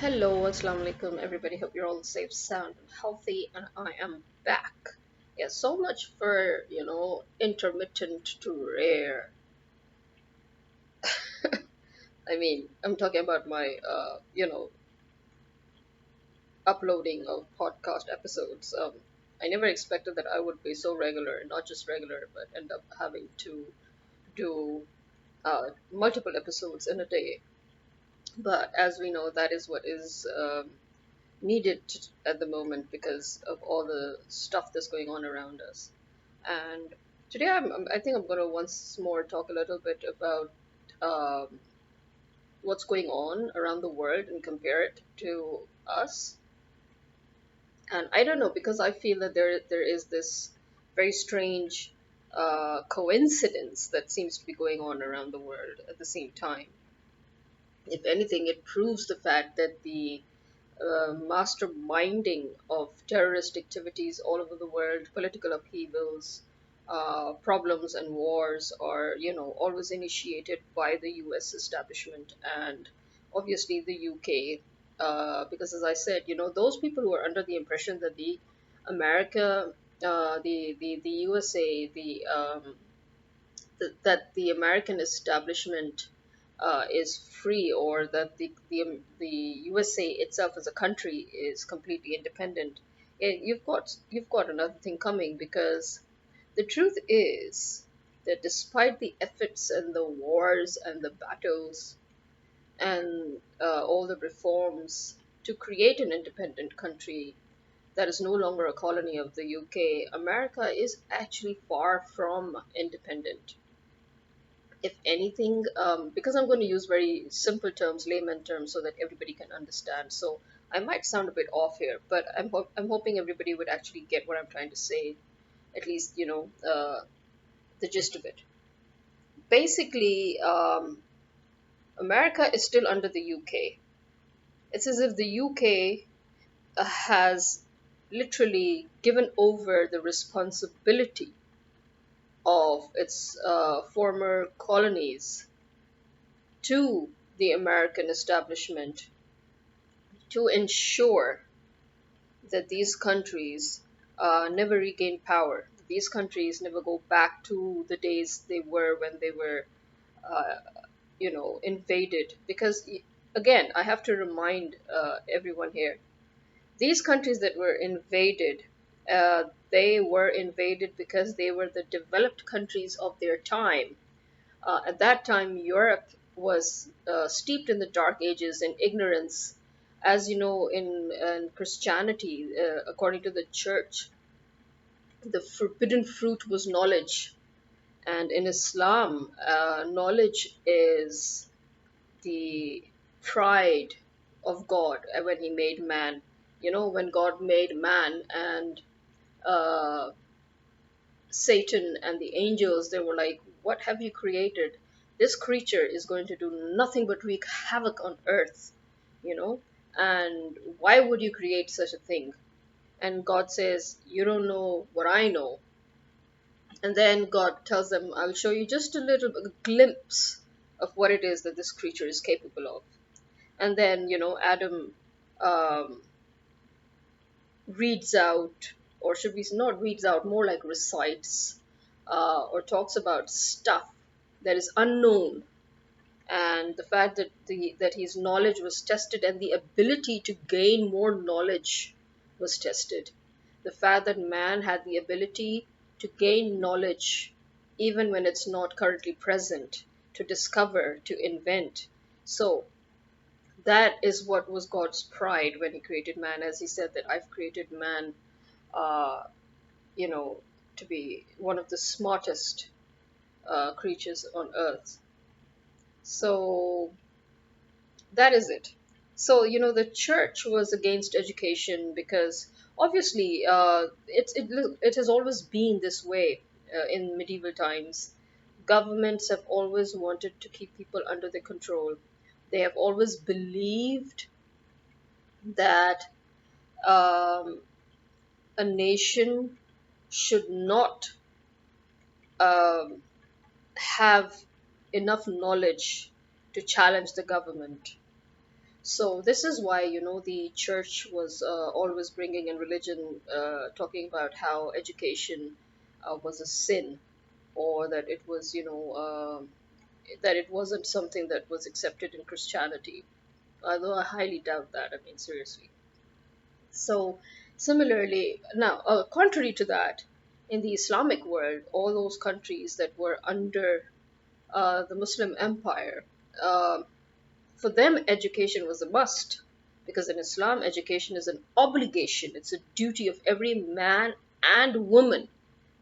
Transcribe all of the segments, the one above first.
Hello, assalamu alaikum, everybody. Hope you're all safe, sound, and healthy, and I am back. Yeah, so much for intermittent to rare. I mean, I'm talking about my uploading of podcast episodes. I never expected that I would be so regular, not just regular, but end up having to do multiple episodes in a day. But as we know, that is what is needed at the moment because of all the stuff that's going on around us. And today, I think I'm going to once more talk a little bit about um, what's going on around the world and compare it to us. And I don't know, because I feel that there is this very strange coincidence that seems to be going on around the world at the same time. If anything, it proves the fact that the masterminding of terrorist activities all over the world, political upheavals, problems and wars are, always initiated by the U.S. establishment and obviously the UK. Because as I said, those people who are under the impression that the America, the USA, that the American establishment is free, or that the USA itself as a country is completely independent. You've got another thing coming, because the truth is that despite the efforts and the wars and the battles and all the reforms to create an independent country that is no longer a colony of the UK, America is actually far from independent. If anything, because I'm going to use very simple terms, layman terms, so that everybody can understand. So I might sound a bit off here, but I'm hoping everybody would actually get what I'm trying to say, at least, the gist of it. Basically, America is still under the UK. It's as if the UK has literally given over the responsibility of its former colonies to the American establishment to ensure that these countries never regain power. These countries never go back to the days they were when they were, uh, invaded. Because, again, I have to remind everyone here, these countries that were invaded, they were invaded because they were the developed countries of their time. At that time, Europe was steeped in the Dark Ages and ignorance. As you know, in Christianity, according to the church, the forbidden fruit was knowledge. And in Islam, knowledge is the pride of God when He made man. When God made man and uh, Satan and the angels, they were like, "What have you created? This creature is going to do nothing but wreak havoc on earth, you know? And why would you create such a thing?" And God says, "You don't know what I know." And then God tells them, "I'll show you just a little a glimpse of what it is that this creature is capable of." And then, Adam um, reads out, or should we not reads out, more like recites, or talks about stuff that is unknown, and the fact that that his knowledge was tested and the ability to gain more knowledge was tested. The fact that man had the ability to gain knowledge even when it's not currently present, to discover, to invent. So that is what was God's pride when He created man, as He said that I've created man, uh, you know, to be one of the smartest creatures on earth. So that is it. So, the church was against education because obviously it has always been this way in medieval times. Governments have always wanted to keep people under their control. They have always believed that um, a nation should not um, have enough knowledge to challenge the government. So this is why, the church was always bringing in religion, talking about how education was a sin, or that it was, that it wasn't something that was accepted in Christianity. Although I highly doubt that. I mean, seriously. So similarly, now, contrary to that, in the Islamic world, all those countries that were under the Muslim Empire, uh, for them, education was a must, because in Islam, education is an obligation. It's a duty of every man and woman,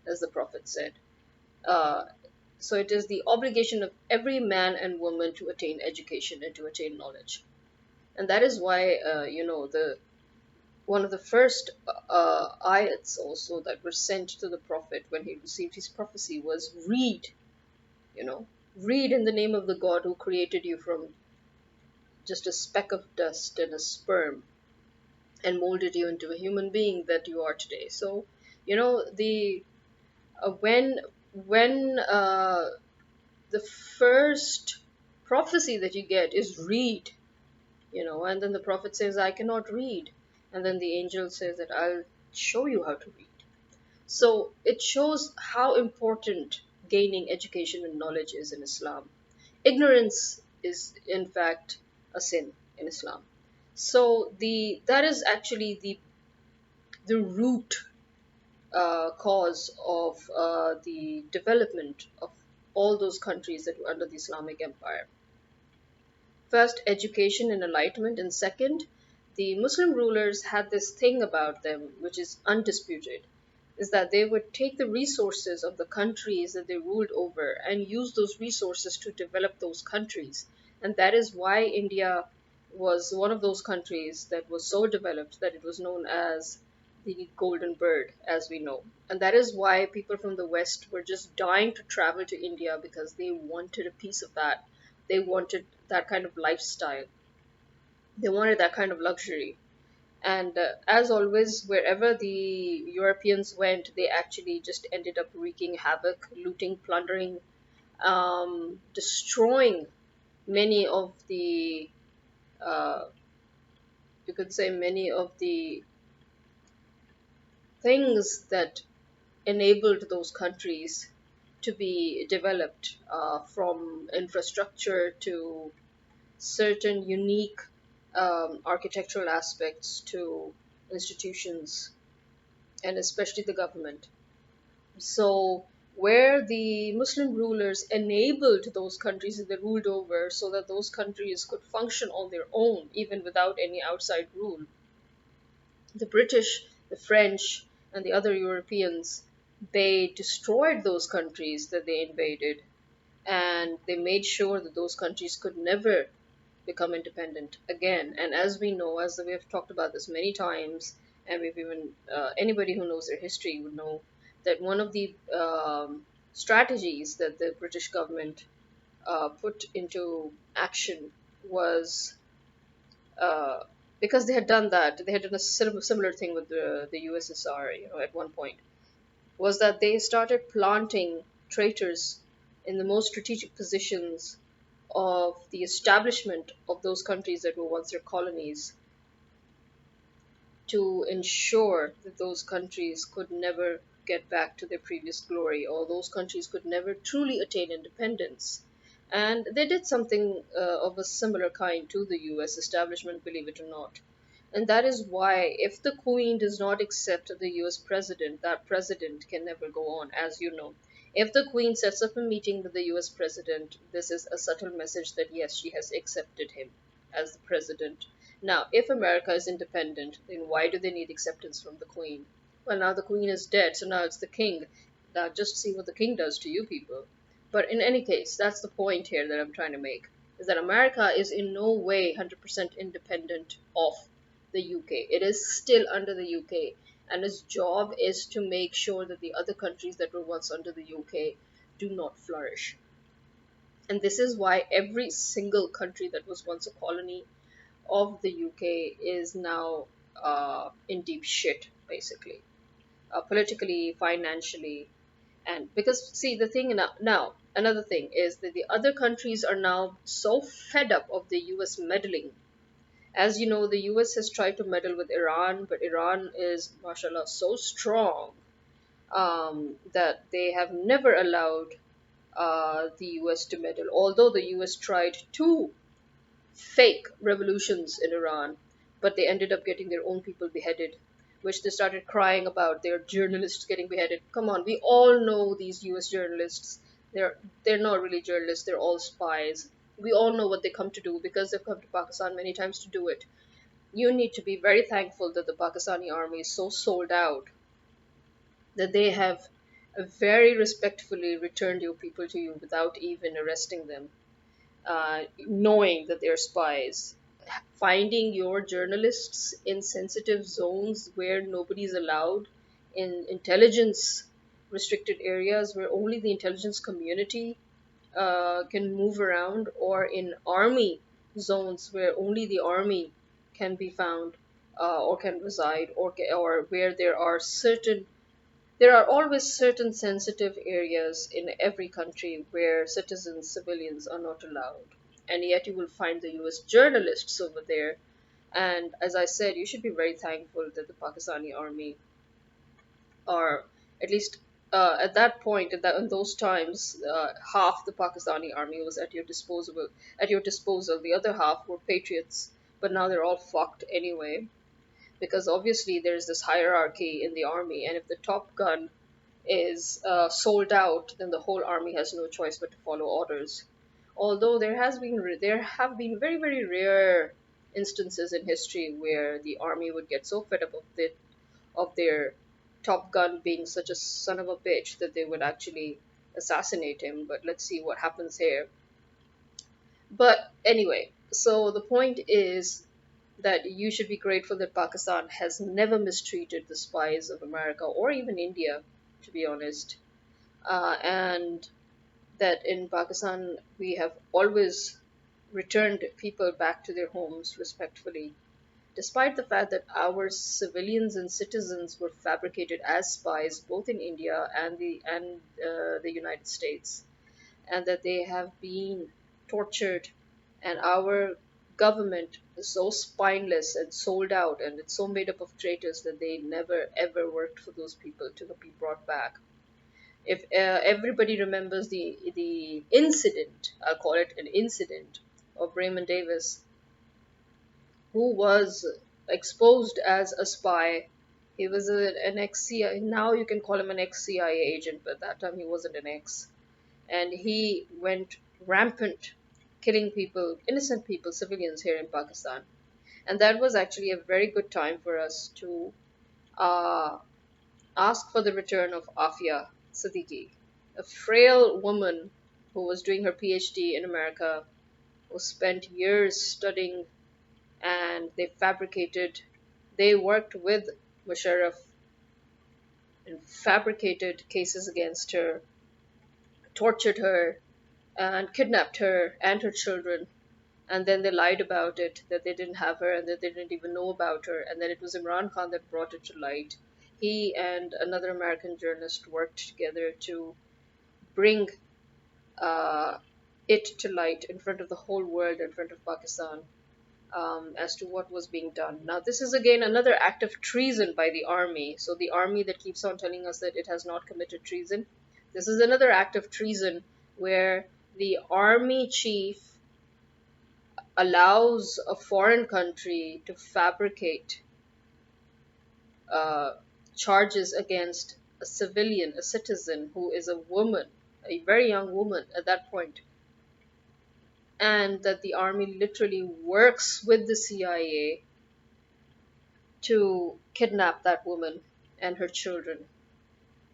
as the Prophet said. Uh, so it is the obligation of every man and woman to attain education and to attain knowledge. And that is why, the one of the first ayats also that were sent to the Prophet when he received his prophecy was read, you know, read in the name of the God who created you from just a speck of dust and a sperm and molded you into a human being that you are today. So, the when the first prophecy that you get is read, and then the prophet says, I cannot read. And then the angel says that I'll show you how to read. So it shows how important gaining education and knowledge is in Islam. Ignorance is, in fact, a sin in Islam. So that is actually the root cause of the development of all those countries that were under the Islamic Empire. First, education and enlightenment, and second, the Muslim rulers had this thing about them which is undisputed, is that they would take the resources of the countries that they ruled over and use those resources to develop those countries. And that is why India was one of those countries that was so developed that it was known as the golden bird, as we know. And that is why people from the West were just dying to travel to India, because they wanted a piece of that. They wanted that kind of lifestyle. They wanted that kind of luxury. And as always, wherever the Europeans went, they actually just ended up wreaking havoc, looting, plundering, destroying many of the, uh, you could say, many of the things that enabled those countries to be developed, from infrastructure to certain unique architectural aspects to institutions, and especially the government. So, where the Muslim rulers enabled those countries that they ruled over so that those countries could function on their own, even without any outside rule, the British, the French, and the other Europeans, they destroyed those countries that they invaded, and they made sure that those countries could never become independent again. And as we know, as we have talked about this many times, and we've even anybody who knows their history would know that one of the strategies that the British government put into action was, uh, because they had done that, they had done a similar thing with the USSR, at one point, was that they started planting traitors in the most strategic positions of the establishment of those countries that were once their colonies, to ensure that those countries could never get back to their previous glory, or those countries could never truly attain independence. And they did something of a similar kind to the US establishment, believe it or not. And that is why, if the Queen does not accept the US president, that president can never go on, as you know. If the Queen sets up a meeting with the US president, this is a subtle message that yes, she has accepted him as the president. Now, if America is independent, then why do they need acceptance from the Queen? Well, now the Queen is dead, so now it's the King. Now, just see what the King does to you people. But in any case, that's the point here that I'm trying to make, is that America is in no way 100% independent of the UK. It is still under the UK, and its job is to make sure that the other countries that were once under the UK do not flourish. And this is why every single country that was once a colony of the UK is now in deep shit, basically, politically, financially. And because, see, the thing now, another thing is that the other countries are now so fed up of the US meddling, As you know, the US has tried to meddle with Iran, but Iran is, mashallah, so strong that they have never allowed the US to meddle. Although the US tried two fake revolutions in Iran, but they ended up getting their own people beheaded, which they started crying about their journalists getting beheaded. Come on, we all know these US journalists. They're not really journalists, they're all spies. We all know what they come to do because they've come to Pakistan many times to do it. You need to be very thankful that the Pakistani army is so sold out that they have very respectfully returned your people to you without even arresting them, knowing that they're spies. Finding your journalists in sensitive zones where nobody's allowed, in intelligence restricted areas where only the intelligence community can move around, or in army zones where only the army can be found or can reside, or where there are always certain sensitive areas in every country where citizens, civilians are not allowed. And yet you will find the US journalists over there. And as I said, you should be very thankful that the Pakistani army, or at least at that point, in those times, half the Pakistani army was at your disposal. At your disposal, the other half were patriots, but now they're all fucked anyway. Because obviously there's this hierarchy in the army, and if the top gun is sold out, then the whole army has no choice but to follow orders. Although there have been very very rare instances in history where the army would get so fed up of their top gun being such a son of a bitch that they would actually assassinate him. But let's see what happens here. But anyway, so the point is that you should be grateful that Pakistan has never mistreated the spies of America or even India, to be honest. And that in Pakistan we have always returned people back to their homes respectfully, despite the fact that our civilians and citizens were fabricated as spies both in India and the United States, and that they have been tortured, and our government is so spineless and sold out, and it's so made up of traitors that they never ever worked for those people to be brought back. If everybody remembers the incident, I'll call it an incident, of Raymond Davis, who was exposed as a spy. He was an ex CIA. Now you can call him an ex CIA agent, but at that time he wasn't an ex. And he went rampant, killing people, innocent people, civilians here in Pakistan. And that was actually a very good time for us to uh, ask for the return of Afia Siddiqui, a frail woman who was doing her PhD in America, who spent years studying, and they worked with Musharraf and fabricated cases against her, tortured her, and kidnapped her and her children. And then they lied about it, that they didn't have her and that they didn't even know about her. And then it was Imran Khan that brought it to light. He and another American journalist worked together to bring uh, it to light in front of the whole world, in front of Pakistan, as to what was being done. Now, this is again another act of treason by the army. So, the army that keeps on telling us that it has not committed treason, this is another act of treason where the army chief allows a foreign country to fabricate uh, charges against a civilian, a citizen who is a woman, a very young woman at that point, and that the army literally works with the CIA to kidnap that woman and her children.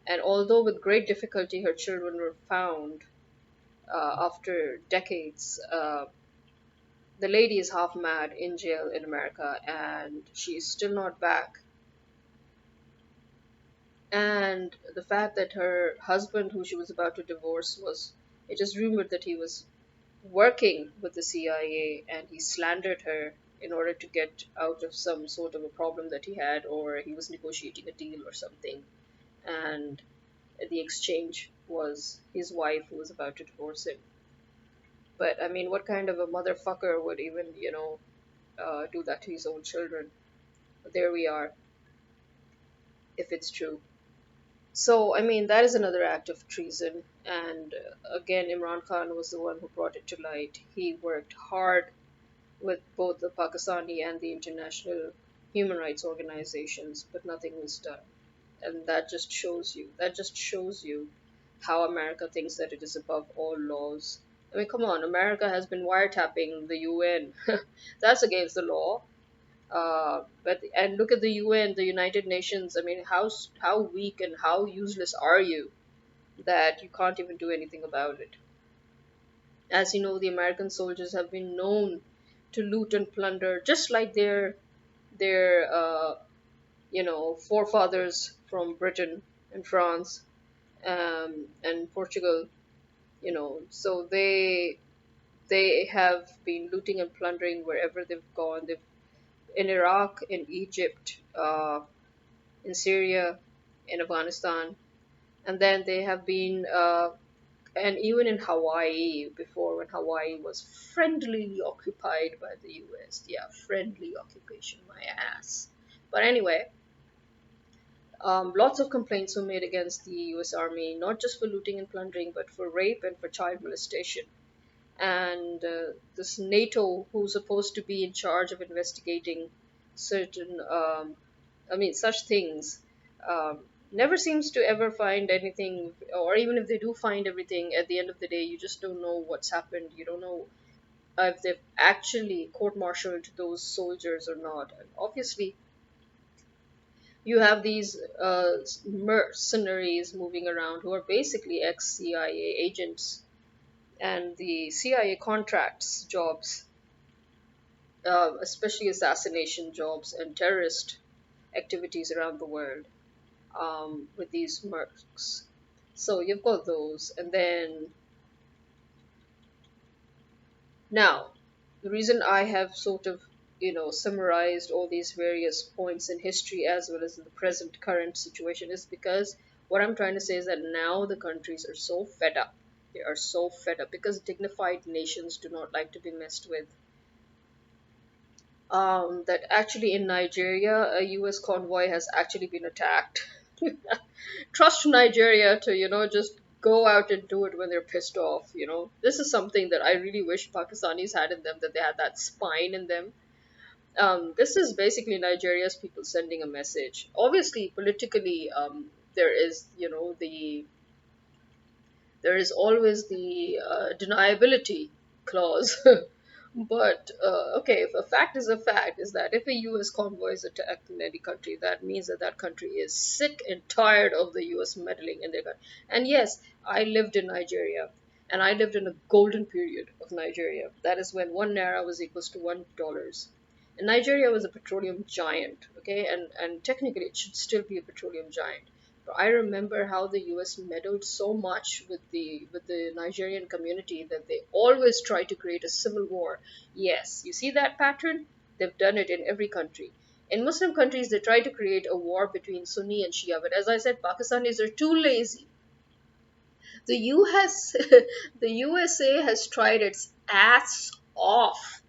And although with great difficulty her children were found after decades, the lady is half mad in jail in America and she is still not back. And the fact that her husband, who she was about to divorce, it is rumored that he was working with the CIA and he slandered her in order to get out of some sort of a problem that he had, or he was negotiating a deal or something. And the exchange was his wife who was about to divorce him. But I mean, what kind of a motherfucker would even, do that to his own children. But there we are, if it's true. So, I mean, that is another act of treason. And again, Imran Khan was the one who brought it to light. He worked hard with both the Pakistani and the international human rights organizations, but nothing was done. And that just shows you how America thinks that it is above all laws. I mean, come on, America has been wiretapping the UN. That's against the law. But and look at the UN, the United Nations. I mean, how weak and how useless are you that you can't even do anything about it? As you know, the American soldiers have been known to loot and plunder, just like their forefathers from Britain and France and Portugal. So they have been looting and plundering wherever they've gone. They've in Iraq, in Egypt, in Syria, in Afghanistan, and then they have been, and even in Hawaii before, when Hawaii was friendlily occupied by the U.S. Yeah, friendly occupation, my ass. But anyway, lots of complaints were made against the U.S. Army, not just for looting and plundering, but for rape and for child molestation. And this NATO, who's supposed to be in charge of investigating certain, such things, um, never seems to ever find anything, or even if they do find everything, at the end of the day, you just don't know what's happened. You don't know if they've actually court-martialed those soldiers or not. And obviously, you have these mercenaries moving around who are basically ex-CIA agents, and the CIA contracts jobs, especially assassination jobs and terrorist activities around the world, with these mercs. So you've got those, and then now the reason I have sort of summarized all these various points in history as well as in the present current situation is because what I'm trying to say is that now the countries are so fed up. They are so fed up because dignified nations do not like to be messed with. That actually in Nigeria, a U.S. convoy has actually been attacked. Trust Nigeria to, just go out and do it when they're pissed off. This is something that I really wish Pakistanis had in them, that they had that spine in them. This is basically Nigeria's people sending a message. Obviously, politically, there is, there is always the deniability clause. But okay, if a fact is a fact, is that if a U.S. convoy is attacked in any country, that means that that country is sick and tired of the U.S. meddling in their country. And yes, I lived in Nigeria, and I lived in a golden period of Nigeria. That is when one naira was equals to $1. And Nigeria was a petroleum giant, okay, and technically it should still be a petroleum giant. I remember how the U.S. meddled so much with the Nigerian community that they always try to create a civil war. Yes, you see that pattern? They've done it in every country. In Muslim countries, they try to create a war between Sunni and Shia, but as I said, Pakistanis are too lazy. The US, the USA has tried its ass off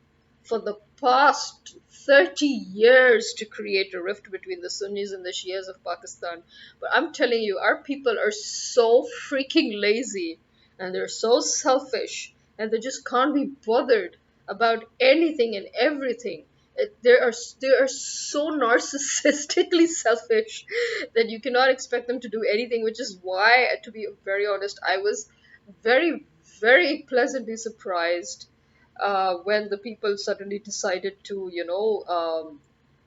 for the past 30 years to create a rift between the Sunnis and the Shias of Pakistan. But I'm telling you, our people are so freaking lazy and they're so selfish and they just can't be bothered about anything and everything. They are so narcissistically selfish that you cannot expect them to do anything, which is why, to be very honest, I was very, very pleasantly surprised when the people suddenly decided to,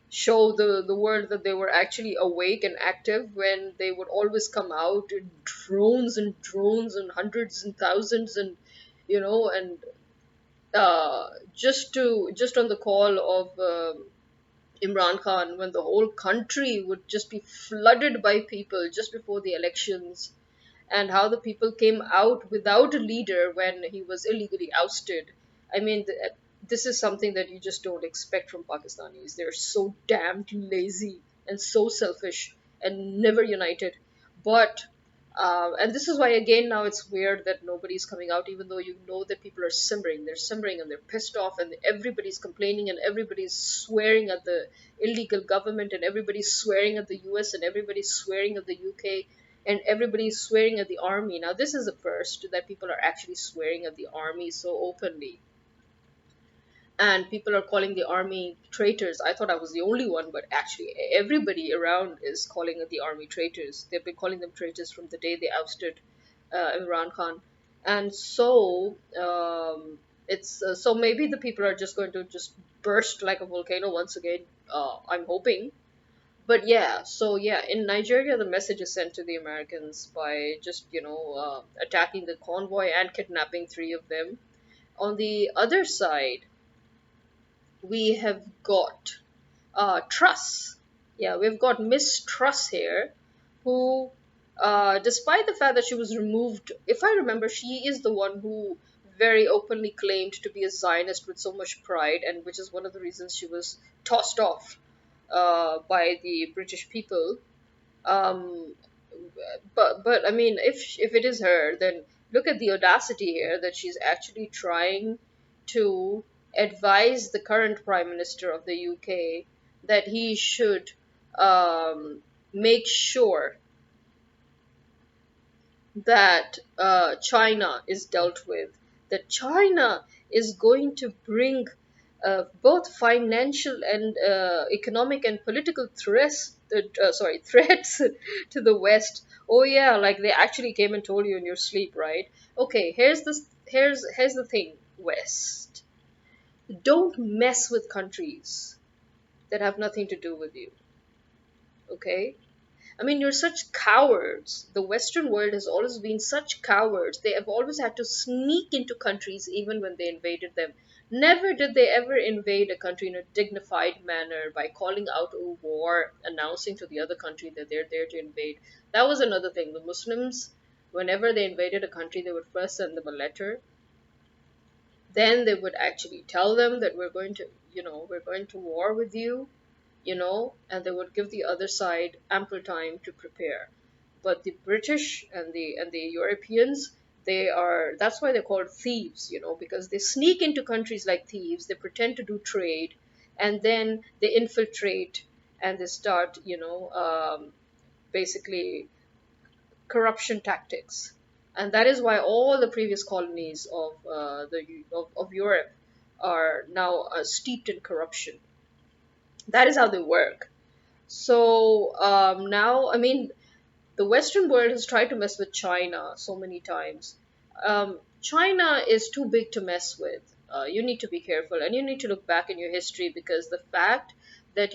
show the world that they were actually awake and active, when they would always come out in drones and hundreds and thousands, and and just on the call of Imran Khan, when the whole country would just be flooded by people just before the elections, and how the people came out without a leader when he was illegally ousted. I mean, this is something that you just don't expect from Pakistanis. They're so damned lazy and so selfish and never united. But And this is why, again, now it's weird that nobody's coming out, even though you know that people are simmering. They're simmering and they're pissed off, and everybody's complaining, and everybody's swearing at the illegal government, and everybody's swearing at the US, and everybody's swearing at the UK, and everybody's swearing at the army. Now, this is the first that people are actually swearing at the army so openly, and people are calling the army traitors. I thought I was the only one, but actually everybody around is calling the army traitors. They've been calling them traitors from the day they ousted Imran Khan, and so it's so maybe the people are just going to just burst like a volcano once again. I'm hoping. But yeah, so yeah, in Nigeria, the message is sent to the Americans by just attacking the convoy and kidnapping three of them. On the other side, we have got Truss. Yeah, we've got Miss Truss here, who, despite the fact that she was removed, if I remember, she is the one who very openly claimed to be a Zionist with so much pride, and which is one of the reasons she was tossed off by the British people. Um, but I mean, if it is her, then look at the audacity here that she's actually trying to advise the current prime minister of the UK that he should um, make sure that China is dealt with, that China is going to bring both financial and economic and political threats to the West. Oh yeah, like they actually came and told you in your sleep, right? Okay, here's the thing, West. Don't mess with countries that have nothing to do with you. Okay? I mean, you're such cowards. The Western world has always been such cowards. They have always had to sneak into countries even when they invaded them. Never did they ever invade a country in a dignified manner by calling out a war, announcing to the other country that they're there to invade. That was another thing. The Muslims, whenever they invaded a country, they would first send them a letter. Then they would actually tell them that we're going to war with you, and they would give the other side ample time to prepare. But the British and the Europeans, that's why they're called thieves, because they sneak into countries like thieves, they pretend to do trade, and then they infiltrate and they start, basically corruption tactics. And that is why all the previous colonies of Europe are now steeped in corruption. That is how they work. So now, I mean, the Western world has tried to mess with China so many times. China is too big to mess with. You need to be careful, and you need to look back in your history, because the fact that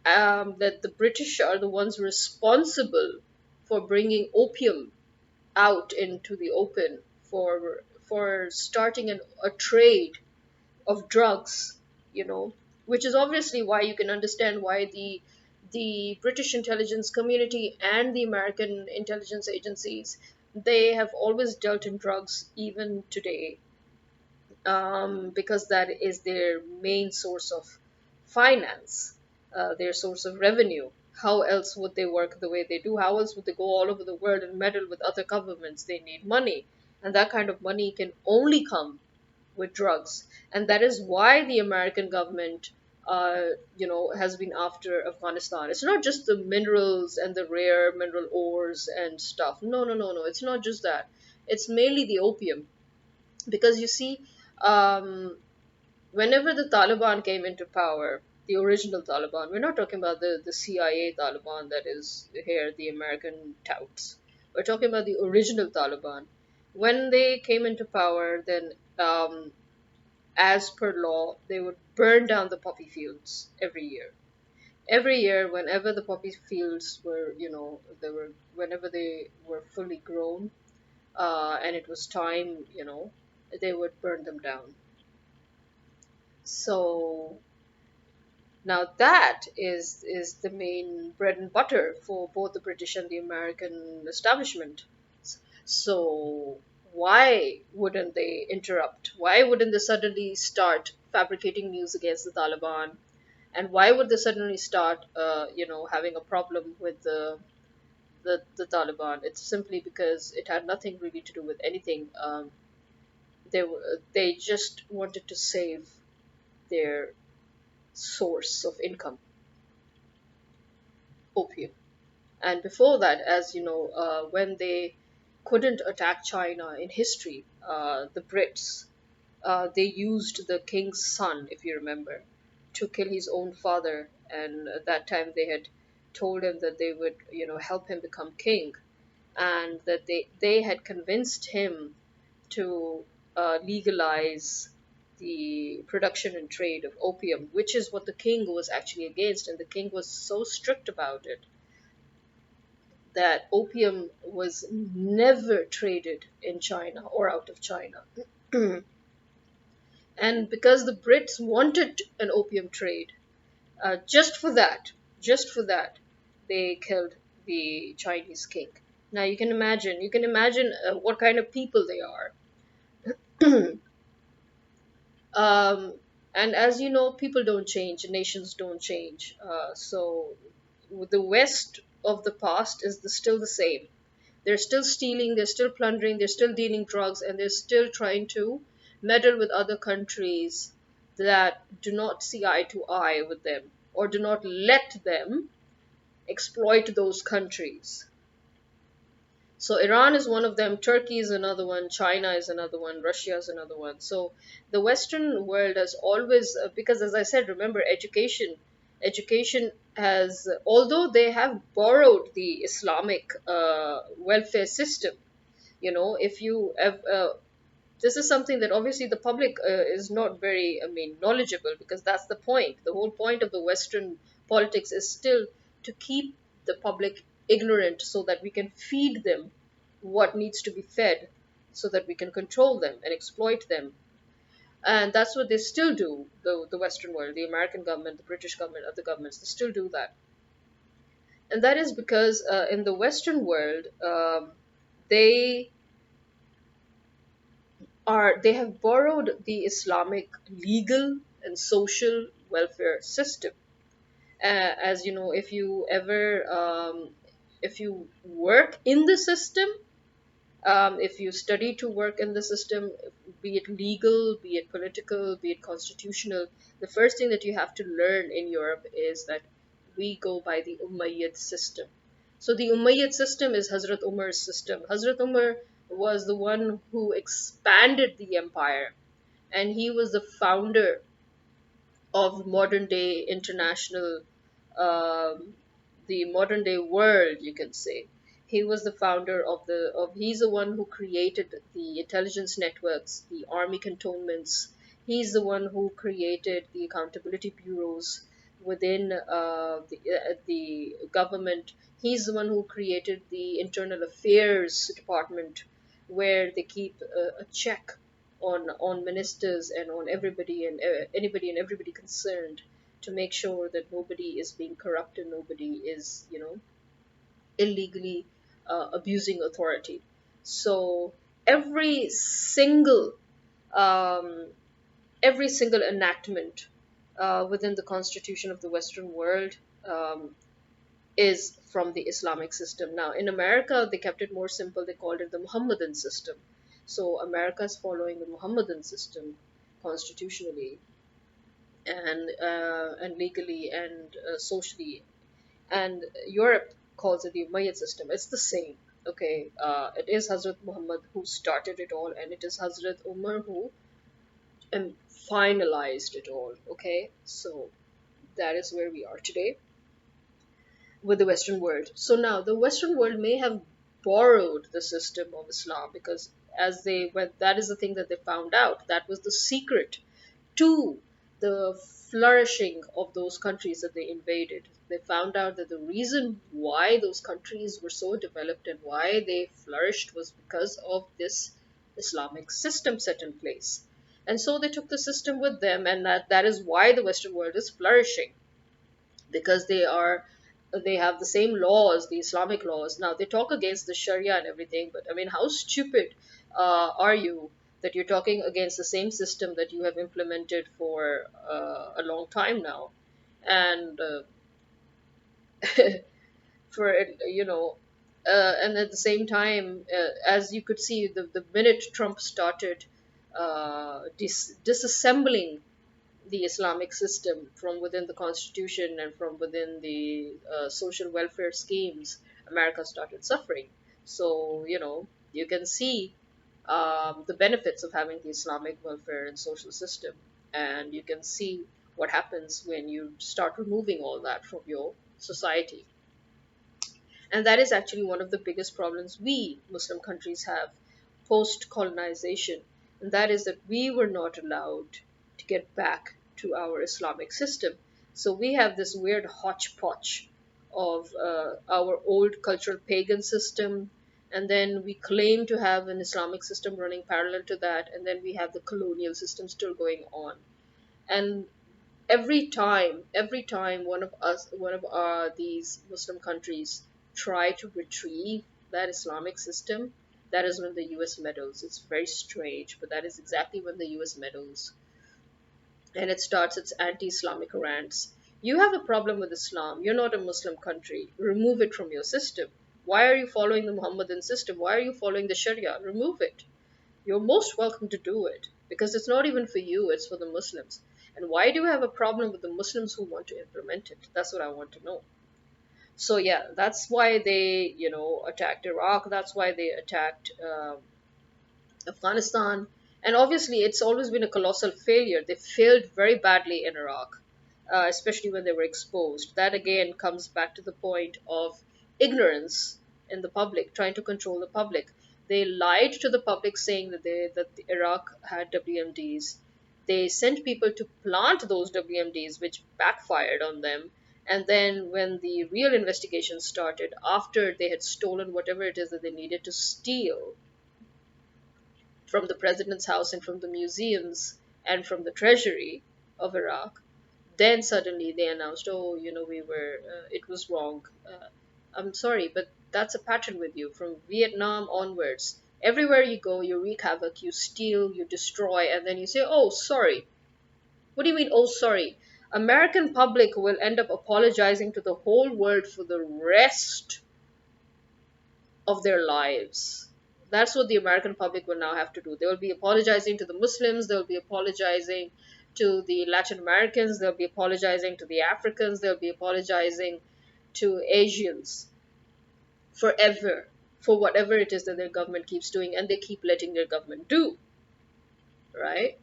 that the British are the ones responsible for bringing opium out into the open, for starting a trade of drugs, you know, which is obviously why you can understand why the British intelligence community and the American intelligence agencies, they have always dealt in drugs even today, because that is their main source of finance, their source of revenue. How else would they work the way they do? How else would they go all over the world and meddle with other governments? They need money, and that kind of money can only come with drugs. And that is why the American government, has been after Afghanistan. It's not just the minerals and the rare mineral ores and stuff. No, no, no, no. It's not just that. It's mainly the opium. Because you see, um, whenever the Taliban came into power, the original Taliban, we're not talking about the CIA Taliban that is here, the American touts. We're talking about the original Taliban. When they came into power, then as per law, they would burn down the poppy fields every year. Every year, whenever the poppy fields were, whenever they were fully grown, and it was time, they would burn them down. So now that is the main bread and butter for both the British and the American establishment. So why wouldn't they interrupt? Why wouldn't they suddenly start fabricating news against the Taliban? And why would they suddenly start, having a problem with the the Taliban. It's simply because it had nothing really to do with anything. They just wanted to save their source of income, opium. And before that, as you know, when they couldn't attack China in history, the Brits, they used the king's son, if you remember, to kill his own father. And at that time, they had told him that they would, help him become king, and that they had convinced him to legalize the production and trade of opium, which is what the king was actually against. And the king was so strict about it that opium was never traded in China or out of China. And because the Brits wanted an opium trade, just for that, just for that, they killed the Chinese king. Now you can imagine what kind of people they are. um, and as you know, people don't change, nations don't change. So the West of the past is still the same. They're still stealing, they're still plundering, they're still dealing drugs, and they're still trying to meddle with other countries that do not see eye to eye with them or do not let them exploit those countries. So Iran is one of them, Turkey is another one, China is another one, Russia is another one. So the Western world has always, because as I said, remember education has, although they have borrowed the Islamic welfare system, if you have, this is something that obviously the public is not very, I mean, knowledgeable, because that's the point. The whole point of the Western politics is still to keep the public ignorant so that we can feed them what needs to be fed, so that we can control them and exploit them. And that's what they still do, the Western world, the American government, the British government, other governments, they still do that. And that is because in the Western world, they they have borrowed the Islamic legal and social welfare system. As you know, if you work in the system, if you study to work in the system, be it legal, be it political, be it constitutional, the first thing that you have to learn in Europe is that we go by the Umayyad system. So the Umayyad system is Hazrat Umar's system. Hazrat Umar was the one who expanded the empire, and he was the founder of modern day international, um, the modern day world, you can say. He was the founder of he's the one who created the intelligence networks, the army cantonments. He's the one who created the accountability bureaus within the government. He's the one who created the internal affairs department, where they keep a check on ministers and on everybody and anybody and everybody concerned, to make sure that nobody is being corrupted, nobody is, illegally abusing authority. So every single um, every single enactment within the constitution of the Western world is from the Islamic system. Now, in America, they kept it more simple. They called it the Muhammadan system. So America is following the Muhammadan system constitutionally and legally and socially. And Europe calls it the Umayyad system. It's the same. Okay, it is Hazrat Muhammad who started it all, and it is Hazrat Umar who finalized it all. Okay, so that is where we are today with the Western world. So now the Western world may have borrowed the system of Islam, because that is the thing that they found out. That was the secret to the flourishing of those countries that they invaded. They found out that the reason why those countries were so developed and why they flourished was because of this Islamic system set in place. And so they took the system with them, and that is why the Western world is flourishing, because they have the same laws, the Islamic laws. Now they talk against the Sharia and everything, but I mean, how stupid are you that you're talking against the same system that you have implemented for a long time now, and for you know And at the same time, as you could see, the minute Trump started disassembling the Islamic system from within the constitution and from within the social welfare schemes, America started suffering. So, you can see the benefits of having the Islamic welfare and social system, and you can see what happens when you start removing all that from your society. And that is actually one of the biggest problems we Muslim countries have post colonization. And that is that we were not allowed to get back to our Islamic system. So we have this weird hodgepodge of our old cultural pagan system. And then we claim to have an Islamic system running parallel to that. And then we have the colonial system still going on. And every time one of these Muslim countries try to retrieve that Islamic system, that is when the US meddles. It's very strange, but that is exactly when the US meddles, and it starts its anti-Islamic rants. You have a problem with Islam. You're not a Muslim country. Remove it from your system. Why are you following the Muhammadan system? Why are you following the Sharia? Remove it. You're most welcome to do it because it's not even for you, it's for the Muslims. And why do you have a problem with the Muslims who want to implement it? That's what I want to know. So, yeah, that's why they, attacked Iraq. That's why they attacked Afghanistan. And obviously, it's always been a colossal failure. They failed very badly in Iraq, especially when they were exposed. That again comes back to the point of ignorance in the public, trying to control the public. They lied to the public saying that the Iraq had WMDs. They sent people to plant those WMDs, which backfired on them. And then, when the real investigation started, after they had stolen whatever it is that they needed to steal, from the president's house and from the museums and from the treasury of Iraq, then suddenly they announced, oh, it was wrong. I'm sorry, but that's a pattern with you from Vietnam onwards. Everywhere you go, you wreak havoc, you steal, you destroy, and then you say, oh, sorry. What do you mean, oh, sorry? American public will end up apologizing to the whole world for the rest of their lives. That's what the American public will now have to do. They will be apologizing to the Muslims, they'll be apologizing to the Latin Americans, they'll be apologizing to the Africans, they'll be apologizing to Asians forever for whatever it is that their government keeps doing and they keep letting their government do, right?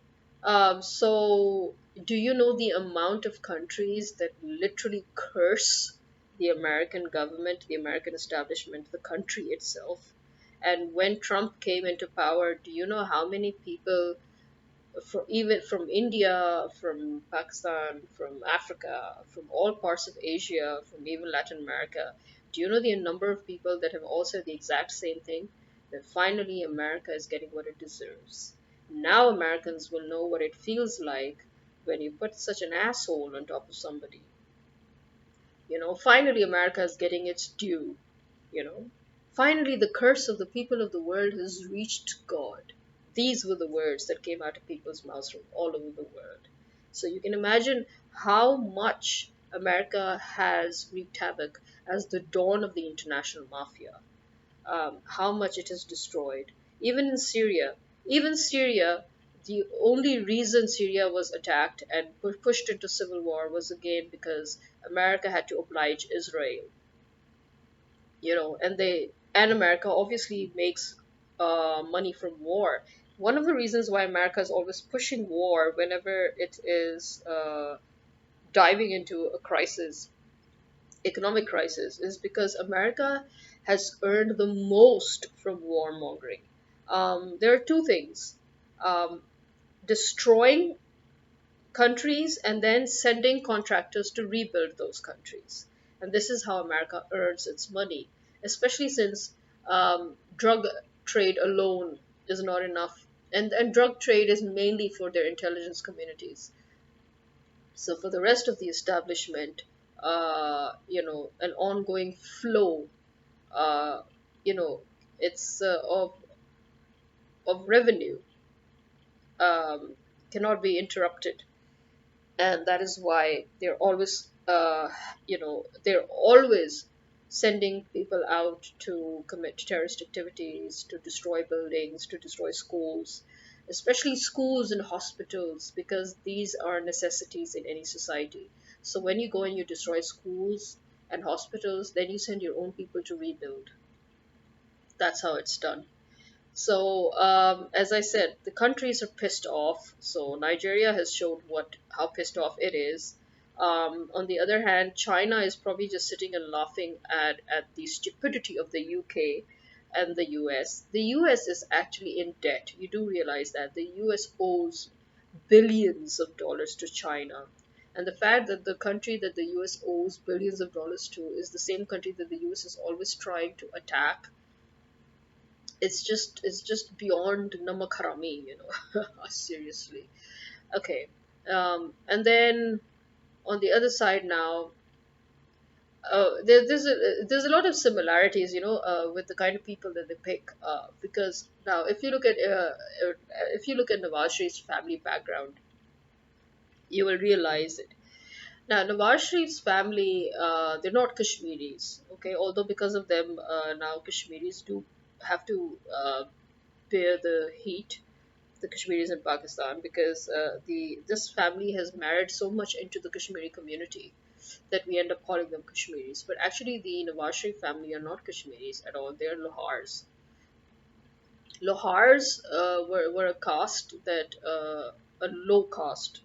So, do you know the amount of countries that literally curse the American government, the American establishment, the country itself? And when Trump came into power, do you know how many people, even from India, from Pakistan, from Africa, from all parts of Asia, from even Latin America, do you know the number of people that have all said the exact same thing? That finally America is getting what it deserves. Now Americans will know what it feels like when you put such an asshole on top of somebody. Finally America is getting its due. You know, finally the curse of the people of the world has reached God. These were the words that came out of people's mouths from all over the world. So you can imagine how much America has wreaked havoc as the dawn of the international mafia, how much it has destroyed. Even in Syria, even Syria, the only reason Syria was attacked and pushed into civil war was again because America had to oblige Israel. And America obviously makes money from war. One of the reasons why America is always pushing war whenever it is diving into a crisis, economic crisis, is because America has earned the most from warmongering. There are two things: um, destroying countries and then sending contractors to rebuild those countries. And this is how America earns its money, especially since drug trade alone is not enough. And drug trade is mainly for their intelligence communities. So for the rest of the establishment, an ongoing flow, uh, you know, it's of revenue um, cannot be interrupted, and that is why they're always sending people out to commit terrorist activities, to destroy buildings, to destroy schools, especially schools and hospitals, because these are necessities in any society. So when you go and you destroy schools and hospitals, then you send your own people to rebuild. That's how it's done. So, as I said, the countries are pissed off. So Nigeria has showed what how pissed off it is. On the other hand, China is probably just sitting and laughing at the stupidity of the UK and the US. The US is actually in debt. You do realize that the US owes billions of dollars to China. And the fact that the country that the US owes billions of dollars to is the same country that the US is always trying to attack, it's just beyond namakarami, seriously. Okay. And then on the other side now, there's a lot of similarities, with the kind of people that they pick. Because now, if you look at Nawaz Sharif's family background, you will realize it. Now, Nawaz Sharif's family, they're not Kashmiris, okay? Although because of them, now Kashmiris do have to bear the heat, the Kashmiris in Pakistan, because the this family has married so much into the Kashmiri community that we end up calling them Kashmiris. But actually, the Nawaz Sharif family are not Kashmiris at all. They're Lohars. Lohars were a caste that a low caste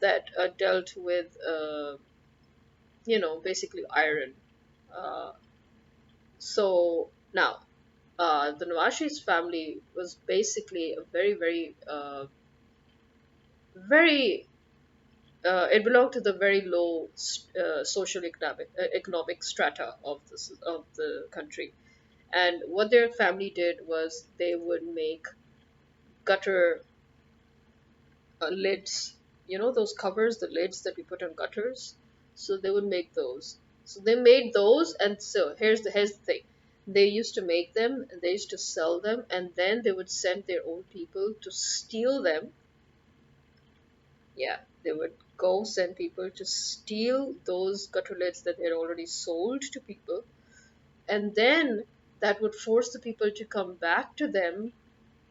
that dealt with basically iron. Uh, so now the Nawaz Sharif's family was basically a very it belonged to the very low social economic strata of the country. And what their family did was they would make gutter lids, those covers, the lids that we put on gutters. So they would make those. So they made those, and so here's the thing. They used to make them, and they used to sell them, and then they would send their own people to steal them. Yeah, they would go send people to steal those gutter lids that they had already sold to people, and then that would force the people to come back to them,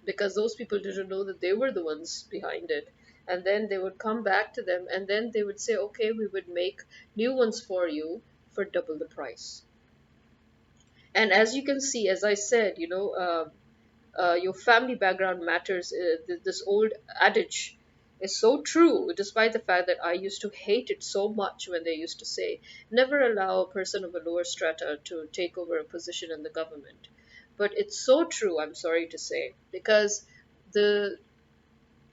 because those people didn't know that they were the ones behind it. And then they would come back to them, and then they would say, okay, we would make new ones for you for double the price. And as you can see, as I said, your family background matters. This old adage is so true, despite the fact that I used to hate it so much when they used to say, never allow a person of a lower strata to take over a position in the government. But it's so true, I'm sorry to say, because the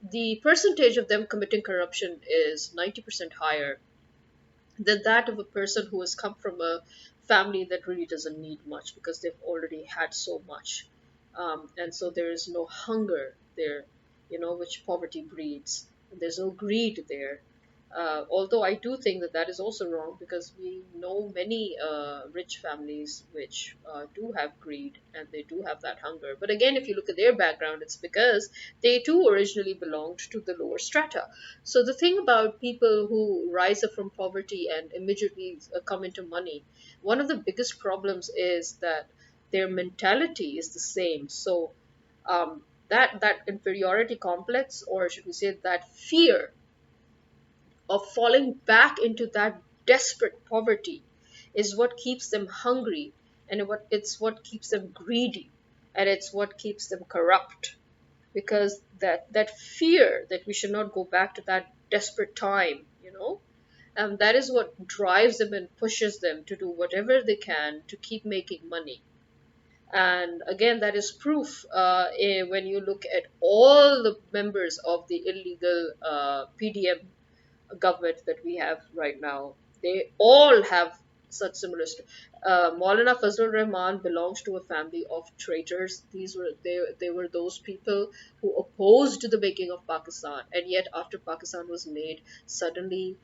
the percentage of them committing corruption is 90% higher than that of a person who has come from a family that really doesn't need much because they've already had so much. And so there is no hunger there, which poverty breeds. There's no greed there. Although I do think that that is also wrong, because we know many rich families which do have greed and they do have that hunger. But again, if you look at their background, it's because they too originally belonged to the lower strata. So the thing about people who rise up from poverty and immediately come into money, one of the biggest problems is that their mentality is the same. So that inferiority complex, or should we say that fear of falling back into that desperate poverty, is what keeps them hungry, and it's what keeps them greedy, and it's what keeps them corrupt. Because that fear that we should not go back to that desperate time, and that is what drives them and pushes them to do whatever they can to keep making money. And again, that is proof when you look at all the members of the illegal PDM government that we have right now. They all have such similar. Maulana Fazlur Rahman belongs to a family of traitors. They were those people who opposed the making of Pakistan, and yet after Pakistan was made, suddenly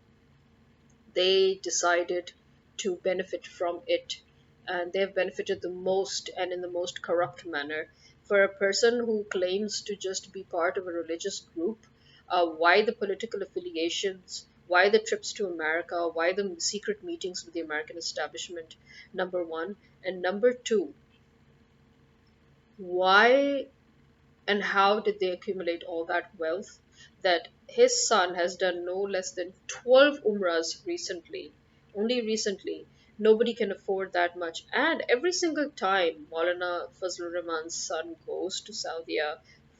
they decided to benefit from it, and they've benefited the most and in the most corrupt manner. For a person who claims to just be part of a religious group, why the political affiliations, Why the trips to America? Why the secret meetings with the American establishment? Number one. And number two, why and how did they accumulate all that wealth? That his son has done no less than 12 umrahs recently, only recently. Nobody can afford that much. And every single time Maulana Fazlur Rahman's son goes to Saudi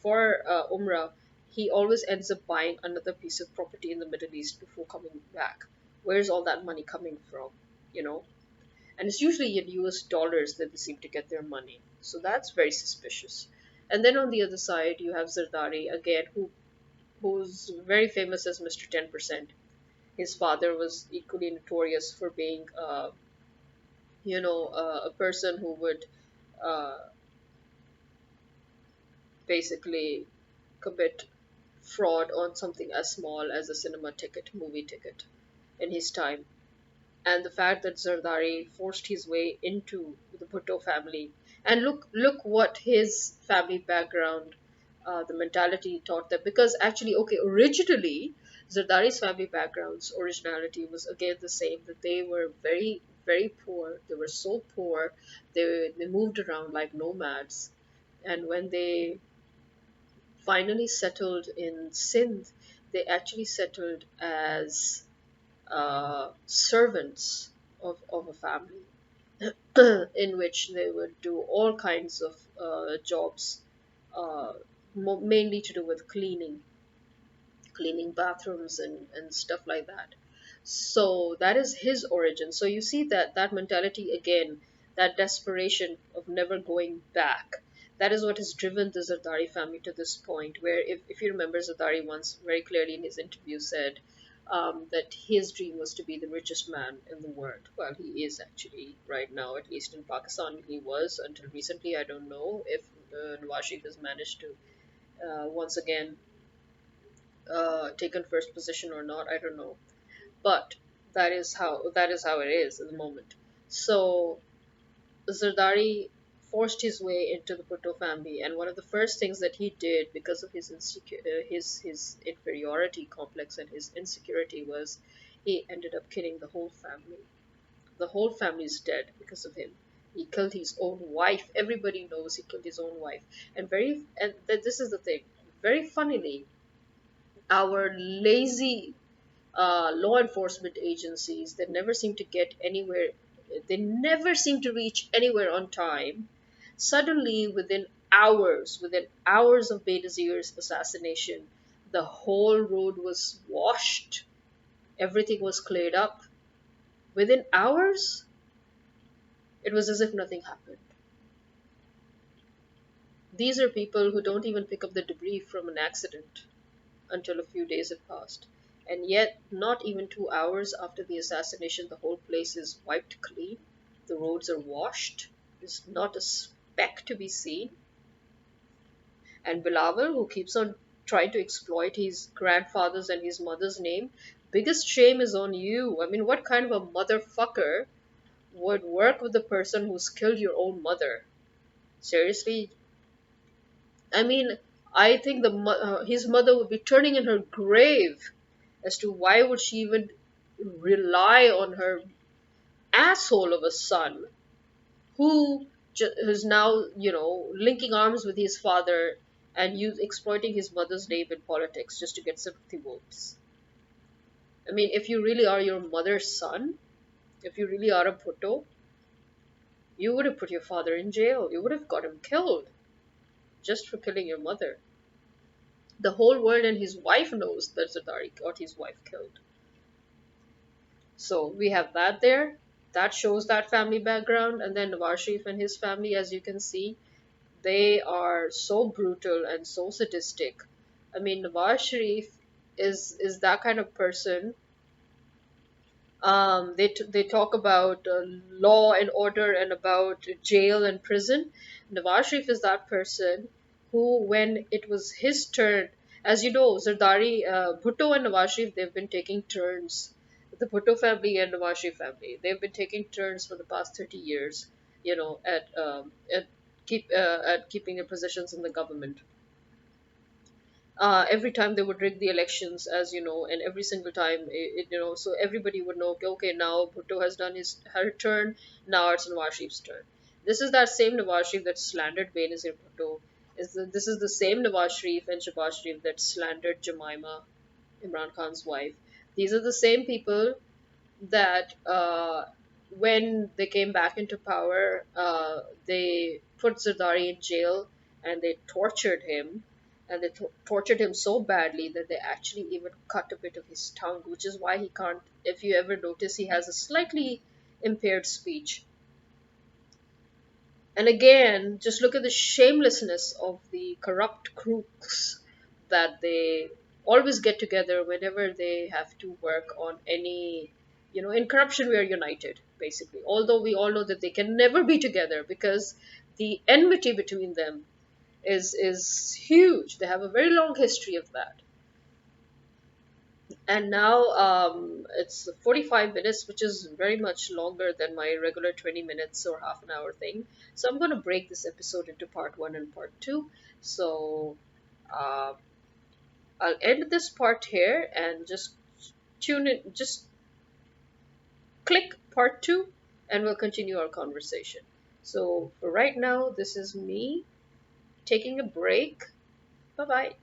for umrah, he always ends up buying another piece of property in the Middle East before coming back. Where's all that money coming from? You know, and it's usually in US dollars that they seem to get their money. So that's very suspicious. And then on the other side, you have Zardari again, who's very famous as Mr. 10%. His father was equally notorious for being, a person who would uh, basically commit fraud on something as small as a cinema ticket, movie ticket in his time. And the fact that Zardari forced his way into the Bhutto family. And look what his family background, the mentality taught them. Because actually, okay, originally Zardari's family background's originality was again the same, that they were very, very poor. They were so poor, they moved around like nomads. And when they finally settled in Sindh, they actually settled as servants of a family in which they would do all kinds of jobs, uh, mainly to do with cleaning bathrooms and stuff like that. So that is his origin. So you see that mentality again, that desperation of never going back. That is what has driven the Zardari family to this point. Where, if you remember, Zardari once very clearly in his interview said that his dream was to be the richest man in the world. Well, he is actually right now, at least in Pakistan, he was until recently. I don't know if Nawaz Sharif has managed to once again taken first position or not. I don't know, but that is how it is at the moment. So Zardari forced his way into the Bhutto family, and one of the first things that he did because of his his inferiority complex and his insecurity was he ended up killing the whole family. The whole family is dead because of him. He killed his own wife. Everybody knows he killed his own wife. This is the thing. Very funnily, our lazy law enforcement agencies that never seem to get anywhere, they never seem to reach anywhere on time. Suddenly, within hours of Benazir's assassination, the whole road was washed. Everything was cleared up. Within hours, it was as if nothing happened. These are people who don't even pick up the debris from an accident until a few days have passed. And yet, not even 2 hours after the assassination, the whole place is wiped clean. The roads are washed. There's not a speck to be seen. And Bilawal, who keeps on trying to exploit his grandfather's and his mother's name, biggest shame is on you. I mean, what kind of a motherfucker would work with the person who's killed your own mother? Seriously? I mean, I think his mother would be turning in her grave as to why would she even rely on her asshole of a son who is now linking arms with his father and exploiting his mother's name in politics just to get sympathy votes. I mean, if you really are your mother's son, if you really are a Bhutto, you would have put your father in jail. You would have got him killed just for killing your mother. The whole world and his wife knows that Zardari got his wife killed. So we have that there. That shows that family background. And then Nawaz Sharif and his family, as you can see, they are so brutal and so sadistic. I mean, Nawaz Sharif is that kind of person. They talk about law and order and about jail and prison. Nawaz Sharif is that person who, when it was his turn, as you know, Zardari, Bhutto and Nawaz Sharif, they've been taking turns. The Bhutto family and Nawaz Sharif family, they've been taking turns for the past 30 years, at keeping their positions in the government. every time they would rig the elections, as you know, and every single time, so everybody would know, okay, okay, now Bhutto has done her turn, now it's Nawaz Sharif's turn. This is that same Nawaz Sharif that slandered Benazir Bhutto. This is the same Nawaz Sharif and Shahbaz Sharif that slandered Jemima, Imran Khan's wife. These are the same people that when they came back into power, they put Zardari in jail and they tortured him. And they tortured him so badly that they actually even cut a bit of his tongue, which is why he can't. If you ever notice, he has a slightly impaired speech. And again, just look at the shamelessness of the corrupt crooks that they always get together whenever they have to work on any, in corruption we are united, basically. Although we all know that they can never be together because the enmity between them is huge. They have a very long history of that. And now it's 45 minutes, which is very much longer than my regular 20 minutes or half an hour thing. So I'm going to break this episode into part one and part two. So uh, I'll end this part here and just tune in, just click part two, and we'll continue our conversation. So for right now, this is me taking a break. Bye bye.